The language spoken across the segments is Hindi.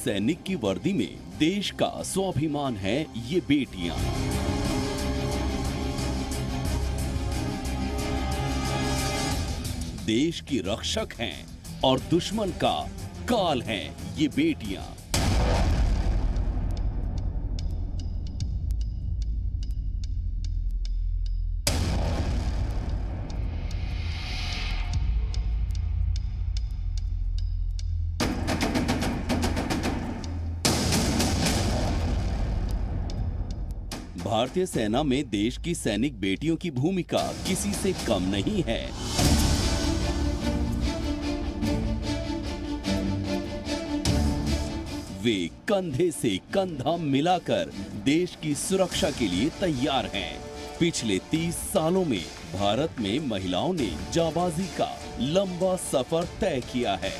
सैनिक की वर्दी में देश का स्वाभिमान है ये बेटियां। देश की रक्षक हैं और दुश्मन का काल हैं ये बेटियां। भारतीय सेना में देश की सैनिक बेटियों की भूमिका किसी से कम नहीं है। वे कंधे से कंधा मिलाकर देश की सुरक्षा के लिए तैयार हैं। पिछले 30 सालों में भारत में महिलाओं ने जाबाजी का लंबा सफर तय किया है।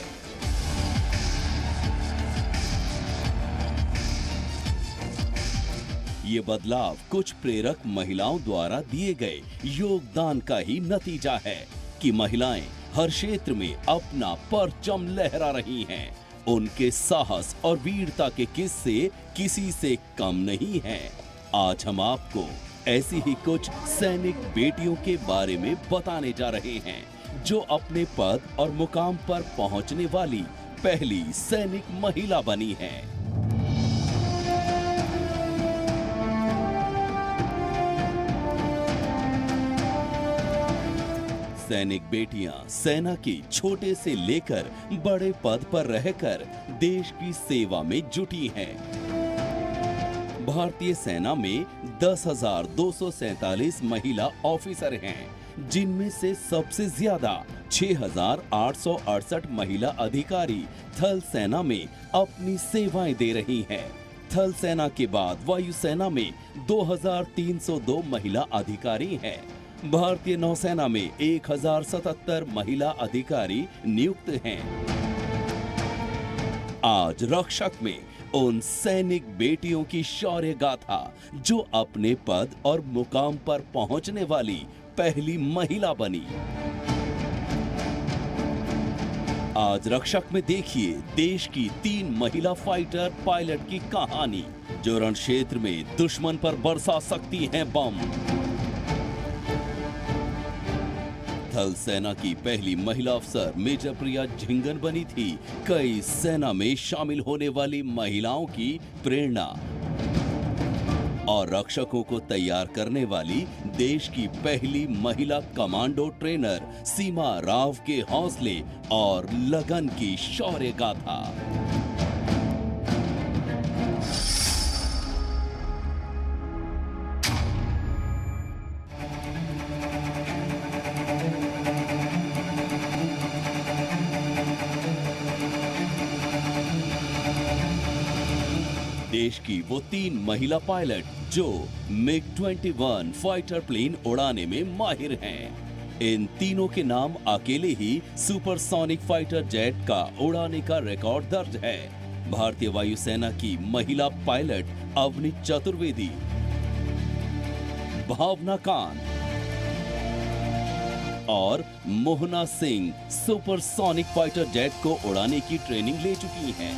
ये बदलाव कुछ प्रेरक महिलाओं द्वारा दिए गए योगदान का ही नतीजा है कि महिलाएं हर क्षेत्र में अपना परचम लहरा रही हैं। उनके साहस और वीरता के किस्से किसी से कम नहीं हैं। आज हम आपको ऐसी ही कुछ सैनिक बेटियों के बारे में बताने जा रहे हैं जो अपने पद और मुकाम पर पहुंचने वाली पहली सैनिक महिला बनी हैं। सैनिक बेटियां सेना की छोटे से लेकर बड़े पद पर रहकर देश की सेवा में जुटी हैं। भारतीय सेना में 10,247 महिला ऑफिसर हैं, जिनमें से सबसे ज्यादा 6,868 महिला अधिकारी थल सेना में अपनी सेवाएं दे रही हैं। थल सेना के बाद वायुसेना में 2,302 महिला अधिकारी हैं। भारतीय नौसेना में 1,077 महिला अधिकारी नियुक्त हैं। आज रक्षक में उन सैनिक बेटियों की शौर्य गाथा जो अपने पद और मुकाम पर पहुंचने वाली पहली महिला बनी। आज रक्षक में देखिए देश की 3 महिला फाइटर पायलट की कहानी जो रण क्षेत्र में दुश्मन पर बरसा सकती हैं बम। थल सेना की पहली महिला अफसर मेजर प्रिया झिंगन बनी थी कई सेना में शामिल होने वाली महिलाओं की प्रेरणा और रक्षकों को तैयार करने वाली देश की पहली महिला कमांडो ट्रेनर सीमा राव के हौसले और लगन की शौर्य गाथा। देश की वो 3 महिला पायलट जो MiG-21 फाइटर प्लेन उड़ाने में माहिर हैं। इन तीनों के नाम अकेले ही सुपरसोनिक फाइटर जेट का उड़ाने का रिकॉर्ड दर्ज है। भारतीय वायुसेना की महिला पायलट अवनी चतुर्वेदी, भावना कांत और Mohana Singh supersonic fighter jet को उड़ाने की ट्रेनिंग ले चुकी हैं।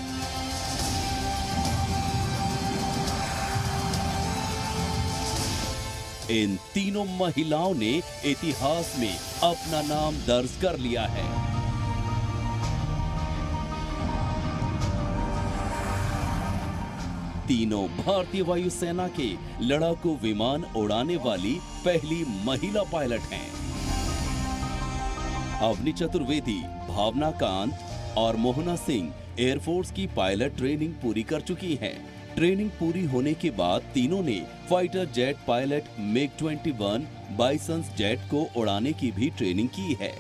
इन तीनों महिलाओं ने इतिहास में अपना नाम दर्ज कर लिया है। तीनों भारतीय वायुसेना के लड़ाकू विमान उड़ाने वाली पहली महिला पायलट हैं। अवनी चतुर्वेदी, भावना कांत और मोहना सिंह एयरफोर्स की पायलट ट्रेनिंग पूरी कर चुकी हैं। ट्रेनिंग पूरी होने के बाद तीनों ने fighter jet pilot MiG-21 bisons jet को उड़ाने की भी ट्रेनिंग की है।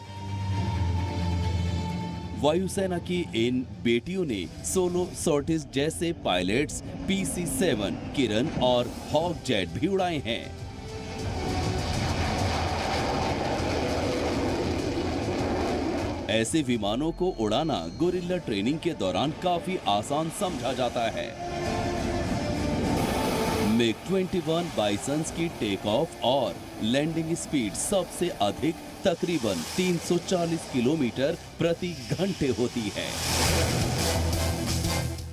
वायुसेना की इन बेटियों ने सोलो सॉर्टिस जैसे पायलट्स PC-7 किरण और हॉक जेट भी उड़ाए हैं। ऐसे विमानों को उड़ाना गोरिल्ला ट्रेनिंग के दौरान काफी आसान समझा जाता है। MiG-21 बाइसंस की टेक ऑफ और लैंडिंग स्पीड सबसे अधिक तकरीबन 340 किलोमीटर प्रति घंटे होती है।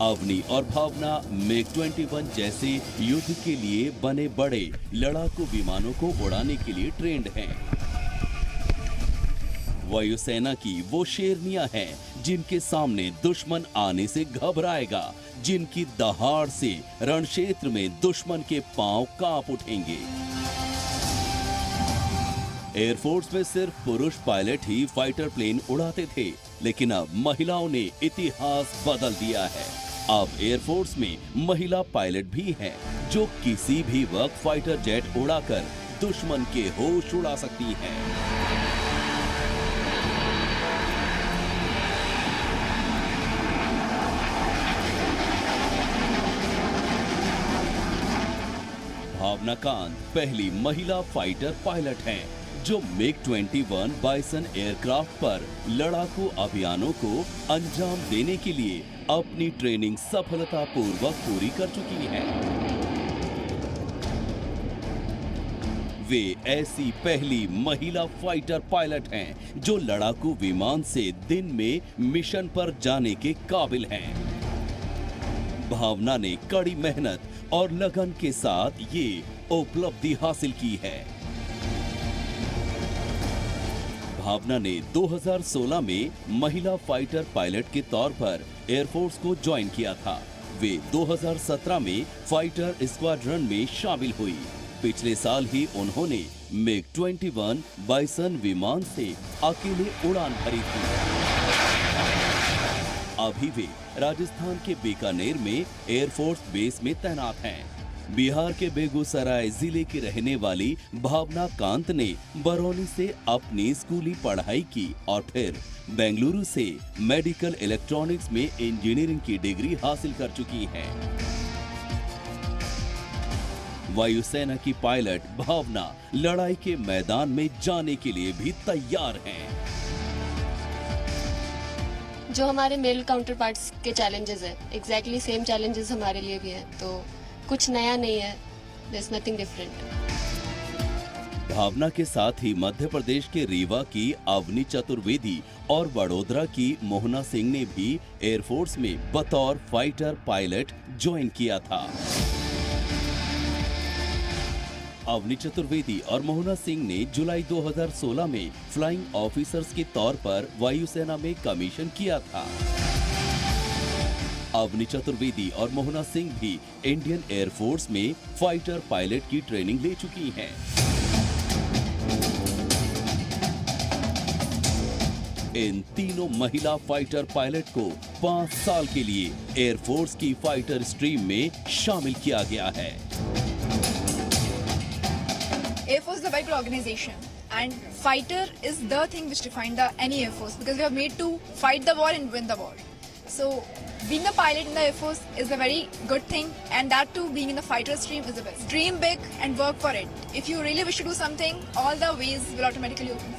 अवनी और भावना MiG-21 जैसे युद्ध के लिए बने बड़े लड़ाकू विमानों को उड़ाने के लिए ट्रेंड हैं। वायुसेना की वो शेरनियां हैं जिनके सामने दुश्मन आने से घबराएगा, जिनकी दहाड़ से रण क्षेत्र में दुश्मन के पांव कांप उठेंगे। एयरफोर्स में सिर्फ पुरुष पायलट ही फाइटर प्लेन उड़ाते थे, लेकिन अब महिलाओं ने इतिहास बदल दिया है। अब एयरफोर्स में महिला पायलट भी हैं, जो किसी भी वक्त फाइटर जेट उड़ाकर दुश्मन के होश उड़ा सकती हैं। भावना कांत पहली महिला फाइटर पायलट हैं, जो MiG-21 बाइसन एयरक्राफ्ट पर लड़ाकू अभियानों को अंजाम देने के लिए अपनी ट्रेनिंग सफलतापूर्वक पूरी कर चुकी हैं। वे ऐसी पहली महिला फाइटर पायलट हैं जो लड़ाकू विमान से दिन में मिशन पर जाने के काबिल हैं। भावना ने कड़ी मेहनत और लगन के साथ ये उपलब्धि हासिल की है। भावना ने 2016 में महिला फाइटर पायलट के तौर पर एयरफोर्स को ज्वाइन किया था। वे 2017 में फाइटर स्क्वाड्रन में शामिल हुई। पिछले साल ही उन्होंने MiG-21 बाइसन विमान से अकेले उड़ान भरी थी। अभी वे राजस्थान के बीकानेर में एयरफोर्स बेस में तैनात हैं। बिहार के बेगूसराय जिले की रहने वाली भावना कांत ने बरौनी से अपनी स्कूली पढ़ाई की और फिर बेंगलुरु से मेडिकल इलेक्ट्रॉनिक्स में इंजीनियरिंग की डिग्री हासिल कर चुकी हैं। वायुसेना की पायलट भावना लड़ाई के मैदान में जाने के लिए भी तैयार हैं। जो हमारे मेल काउंटर पार्ट्स के चैलेंजेस हैं, एग्जैक्टली सेम चैलेंजेस हमारे लिए भी हैं, तो कुछ नया नहीं है, there's nothing different। भावना के साथ ही मध्य प्रदेश के रीवा की अवनी चतुर्वेदी और वडोदरा की मोहना सिंह ने भी एयरफोर्स में बतौर फाइटर पायलट ज्वाइन किया था। अवनी चतुर्वेदी और मोहना सिंह ने जुलाई 2016 में फ्लाइंग ऑफिसर्स के तौर पर वायुसेना में कमीशन किया था। अवनी चतुर्वेदी और मोहना सिंह भी इंडियन एयरफोर्स में फाइटर पायलट की ट्रेनिंग ले चुकी हैं। इन तीनों महिला फाइटर पायलट को 5 साल के लिए एयरफोर्स की फाइटर स्ट्रीम में शामिल किया गया है। Air Force is a very big organization, and fighter is the thing which defines any Air Force, because we are made to fight the war and win the war. So, being a pilot in the Air Force is a very good thing, and that too, being in the fighter stream is the best. Dream big and work for it. If you really wish to do something, all the ways will automatically open.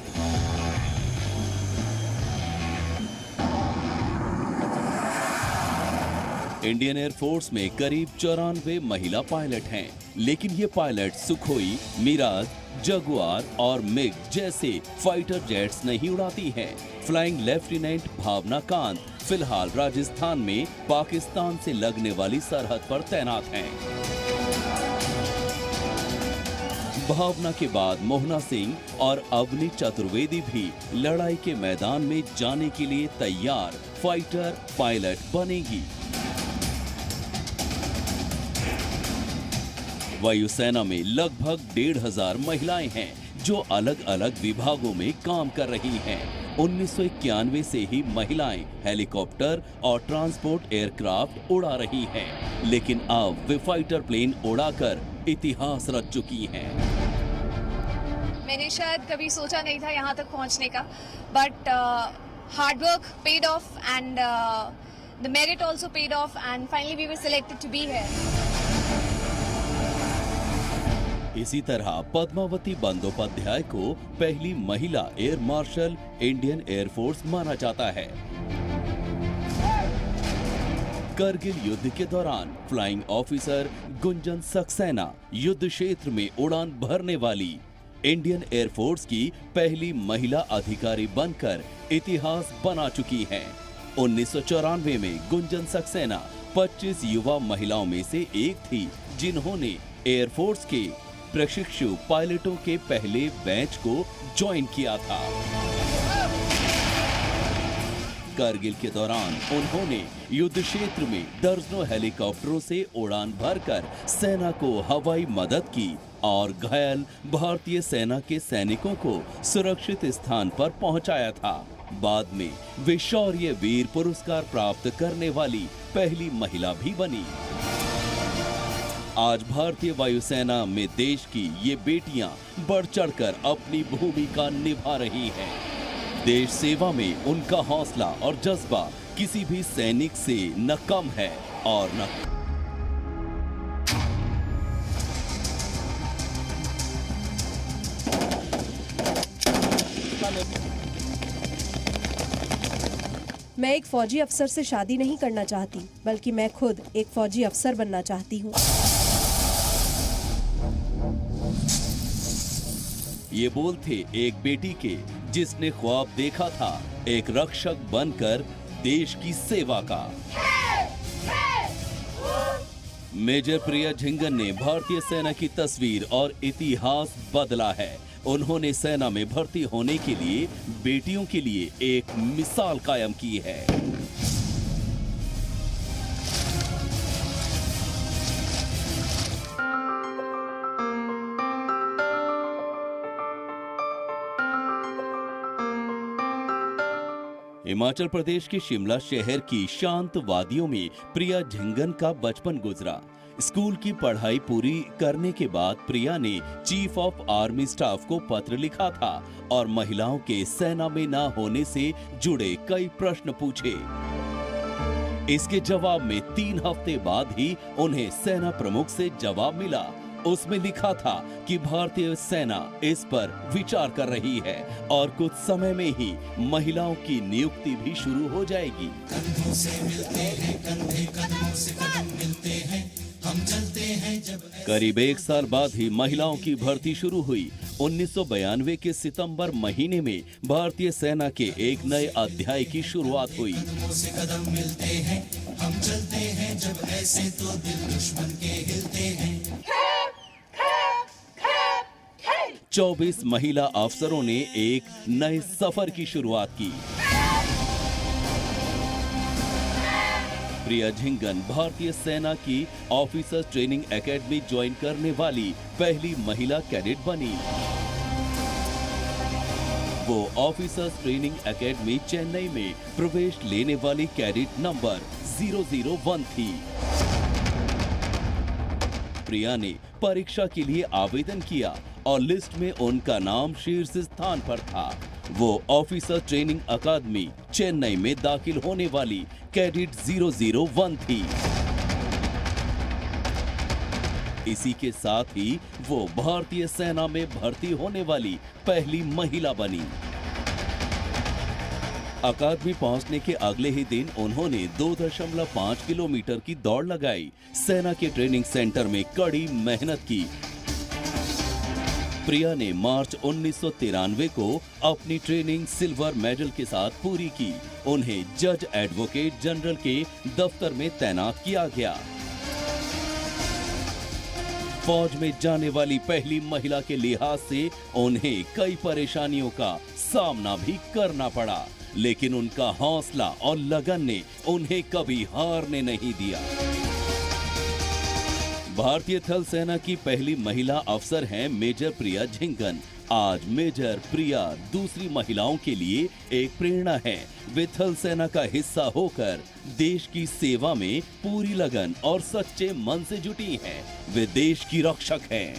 Indian air force में करीब 94 महिला पायलट हैं, लेकिन ये पायलट सुखोई, मिराज, जगुआर और मिग जैसे फाइटर जेट्स नहीं उड़ाती हैं। फ्लाइंग लेफ्टिनेंट भावना कांत फिलहाल राजस्थान में पाकिस्तान से लगने वाली सरहद पर तैनात हैं। भावना के बाद मोहना सिंह और अवनी चतुर्वेदी भी लड़ाई के मैदान में जाने के लिए तैयार फाइटर पायलट बनेगी। वायुसेना में लगभग 1,500 महिलाएं हैं जो अलग अलग विभागों में काम कर रही हैं। 1991 से ही महिलाएं हेलीकॉप्टर और ट्रांसपोर्ट एयरक्राफ्ट उड़ा रही हैं, लेकिन अब वे फाइटर प्लेन उड़ाकर इतिहास रच चुकी हैं। मैंने शायद कभी सोचा नहीं था यहाँ तक पहुँचने का, but hard work paid off and the merit also paid off, and finally we were selected to be here. इसी तरह पद्मावती बंदोपाध्याय को पहली महिला एयर मार्शल इंडियन एयरफोर्स माना जाता है। करगिल युद्ध के दौरान फ्लाइंग ऑफिसर गुंजन सक्सेना युद्ध क्षेत्र में उड़ान भरने वाली इंडियन एयरफोर्स की पहली महिला अधिकारी बनकर इतिहास बना चुकी हैं। 1994 में गुंजन सक्सेना 25 युवा महिलाओं में से एक थी जिन्होंने एयरफोर्स के प्रशिक्षु पायलटों के पहले बैच को ज्वाइन किया था। कारगिल के दौरान उन्होंने युद्ध क्षेत्र में दर्जनों हेलीकॉप्टरों से उड़ान भरकर सेना को हवाई मदद की और घायल भारतीय सेना के सैनिकों को सुरक्षित स्थान पर पहुंचाया था। बाद में वे शौर्य वीर पुरस्कार प्राप्त करने वाली पहली महिला भी बनी। आज भारतीय वायुसेना में देश की ये बेटियां बढ़ चढ़कर अपनी भूमिका निभा रही हैं। देश सेवा में उनका हौसला और जज्बा किसी भी सैनिक से न कम है और न मैं एक फौजी अफसर से शादी नहीं करना चाहती, बल्कि मैं खुद एक फौजी अफसर बनना चाहती हूँ। ये बोल थे एक बेटी के जिसने ख्वाब देखा था एक रक्षक बनकर देश की सेवा का। मेजर प्रिया झिंगन ने भारतीय सेना की तस्वीर और इतिहास बदला है। उन्होंने सेना में भर्ती होने के लिए बेटियों के लिए एक मिसाल कायम की है। हिमाचल प्रदेश के शिमला शहर की शांत वादियों में प्रिया झिंगन का बचपन गुजरा। स्कूल की पढ़ाई पूरी करने के बाद प्रिया ने चीफ ऑफ आर्मी स्टाफ को पत्र लिखा था और महिलाओं के सेना में न होने से जुड़े कई प्रश्न पूछे। इसके जवाब में 3 हफ्ते बाद ही उन्हें सेना प्रमुख से जवाब मिला। उसमें लिखा था कि भारतीय सेना इस पर विचार कर रही है और कुछ समय में ही महिलाओं की नियुक्ति भी शुरू हो जाएगी। कंधों से मिलते हैं, कंधे कदमों से कदम मिलते हैं, हम चलते हैं जब। करीब 1 साल बाद ही महिलाओं की भर्ती शुरू हुई। 1992 के सितंबर महीने में भारतीय सेना के एक नए अध्याय की शुरुआत हुई। कदमों से कदम मिलते हैं, हम चलते हैं जब ऐसे तो दिल दुश्मन के हिलते हैं। 24 महिला अफसरों ने एक नए सफर की शुरुआत की। प्रिया झिंगन भारतीय सेना की ऑफिसर्स ट्रेनिंग एकेडमी ज्वाइन करने वाली पहली महिला कैडेट बनी। वो ऑफिसर्स ट्रेनिंग एकेडमी चेन्नई में प्रवेश लेने वाली कैडेट नंबर 001 थी। प्रिया ने परीक्षा के लिए आवेदन किया और लिस्ट में उनका नाम शीर्ष स्थान पर था। वो ऑफिसर ट्रेनिंग अकादमी चेन्नई में दाखिल होने वाली कैडेट 001 थी। इसी के साथ ही वो भारतीय सेना में भर्ती होने वाली पहली महिला बनी। अकादमी पहुंचने के अगले ही दिन उन्होंने 2.5 किलोमीटर की दौड़ लगाई। सेना के ट्रेनिंग सेंटर में कड़ी मेहनत की। प्रिया ने मार्च 1993 को अपनी ट्रेनिंग सिल्वर मेडल के साथ पूरी की। उन्हें जज एडवोकेट जनरल के दफ्तर में तैनात किया गया। फौज में जाने वाली पहली महिला के लिहाज से उन्हें कई परेशानियों का सामना भी करना पड़ा, लेकिन उनका हौसला और लगन ने उन्हें कभी हारने नहीं दिया। भारतीय थल सेना की पहली महिला अफसर हैं मेजर प्रिया झिंगन। आज मेजर प्रिया दूसरी महिलाओं के लिए एक प्रेरणा है। वे थल सेना का हिस्सा होकर देश की सेवा में पूरी लगन और सच्चे मन से जुटी हैं। वे देश की रक्षक हैं।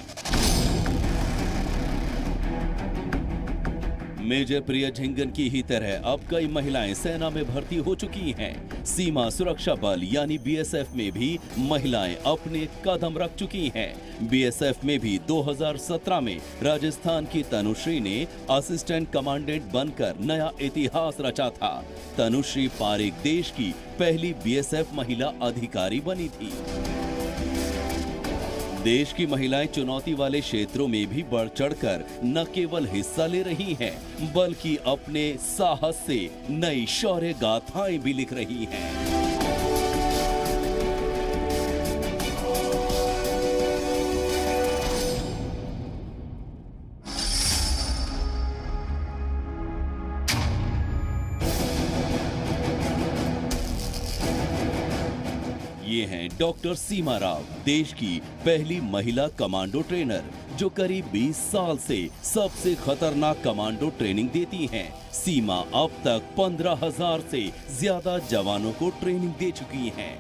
मेजर प्रिया झिंगन की ही तरह अब कई महिलाएं सेना में भर्ती हो चुकी हैं। सीमा सुरक्षा बल यानी बीएसएफ में भी महिलाएं अपने कदम रख चुकी हैं। बीएसएफ में भी 2017 में राजस्थान की तनुश्री ने असिस्टेंट कमांडेंट बनकर नया इतिहास रचा था। तनुश्री पारेख देश की पहली बीएसएफ महिला अधिकारी बनी थी। देश की महिलाएं चुनौती वाले क्षेत्रों में भी बढ़ चढ़कर न केवल हिस्सा ले रही हैं, बल्कि अपने साहस से नई शौर्य गाथाएं भी लिख रही हैं। डॉक्टर सीमा राव देश की पहली महिला कमांडो ट्रेनर, जो करीब 20 साल से सबसे खतरनाक कमांडो ट्रेनिंग देती हैं। सीमा अब तक 15,000 से ज्यादा जवानों को ट्रेनिंग दे चुकी हैं।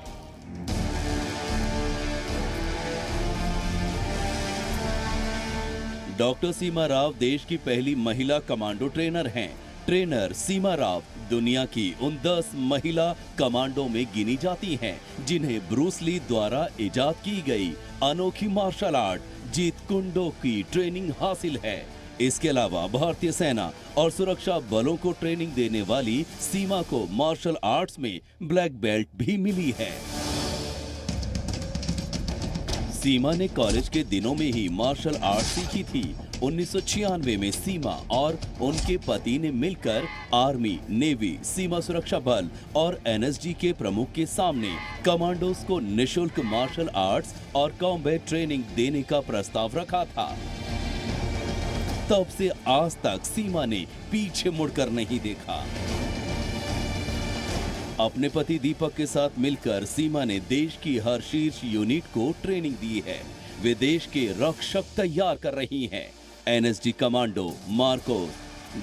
डॉक्टर सीमा राव देश की पहली महिला कमांडो ट्रेनर हैं। ट्रेनर सीमा राव दुनिया की उन 10 महिला कमांडो में गिनी जाती हैं, जिन्हें ब्रूस ली द्वारा इजाद की गई अनोखी मार्शल आर्ट जीत कुंडो की ट्रेनिंग हासिल है। इसके अलावा भारतीय सेना और सुरक्षा बलों को ट्रेनिंग देने वाली सीमा को मार्शल आर्ट्स में ब्लैक बेल्ट भी मिली है। सीमा ने कॉलेज के दिनों में ही मार्शल आर्ट सीखी थी। 1996 में सीमा और उनके पति ने मिलकर आर्मी, नेवी, सीमा सुरक्षा बल और एनएसजी के प्रमुख के सामने कमांडोज को निशुल्क मार्शल आर्ट्स और कॉम्बैट ट्रेनिंग देने का प्रस्ताव रखा था। तब से आज तक सीमा ने पीछे मुड़कर नहीं देखा। अपने पति दीपक के साथ मिलकर सीमा ने देश की हर शीर्ष यूनिट को ट्रेनिंग दी है। वे देश के रक्षक तैयार कर रही हैं। NSG commando, MARCOS,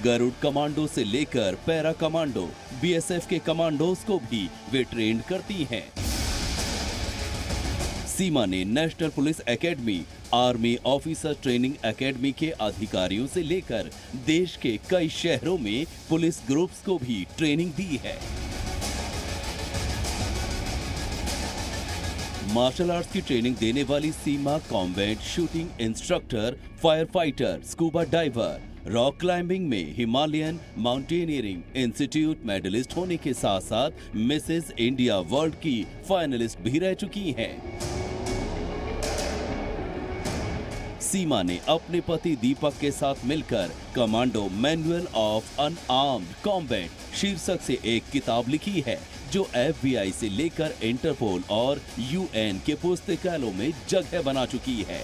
Garud commando से लेकर पैरा कमांडो, बीएसएफ के कमांडोज को भी वे ट्रेन करती हैं। सीमा ने national police academy, army officer training academy के अधिकारियों से लेकर देश के कई शहरों में पुलिस ग्रुप्स को भी ट्रेनिंग दी है। मार्शल आर्ट्स की ट्रेनिंग देने वाली Seema combat shooting instructor, fire fighter, scuba diver, rock climbing में हिमालयन माउंटेनियरिंग इंस्टीट्यूट मेडलिस्ट होने के साथ साथ मिसेस इंडिया वर्ल्ड की फाइनलिस्ट भी रह चुकी हैं। सीमा ने अपने पति दीपक के साथ मिलकर commando manual of unarmoured combat शीर्षक से एक किताब लिखी है, जो FBI से लेकर इंटरपोल और UN के पुस्तकालयों में जगह बना चुकी है।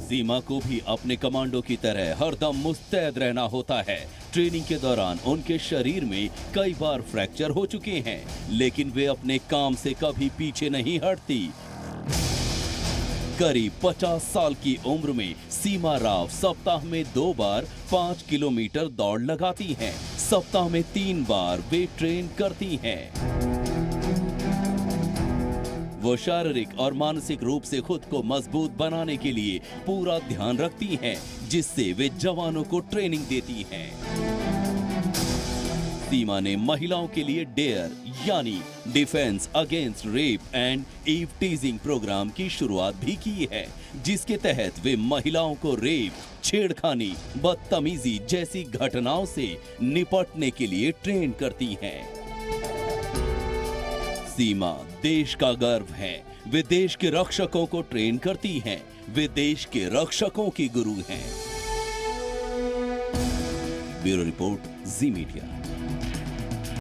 सीमा को भी अपने कमांडो की तरह हरदम मुस्तैद रहना होता है। ट्रेनिंग के दौरान उनके शरीर में कई बार फ्रैक्चर हो चुके हैं, लेकिन वे अपने काम से कभी पीछे नहीं हटती। करीब 50 साल की उम्र में सीमा राव सप्ताह में 2 बार 5 किलोमीटर दौड़ लगाती हैं। सप्ताह में 3 बार वे ट्रेन करती हैं। वो शारीरिक और मानसिक रूप से खुद को मजबूत बनाने के लिए पूरा ध्यान रखती हैं, जिससे वे जवानों को ट्रेनिंग देती हैं। सीमा ने महिलाओं के लिए डेयर यानी defence against rape and eve teasing programme की शुरुआत भी की है, जिसके तहत वे महिलाओं को रेप, छेड़खानी, बदतमीजी जैसी घटनाओं से निपटने के लिए ट्रेन करती हैं। सीमा देश का गर्व है। वे देश के रक्षकों को ट्रेन करती हैं। वे देश के रक्षकों की गुरु हैं। ब्यूरो रिपोर्ट, जी मीडिया।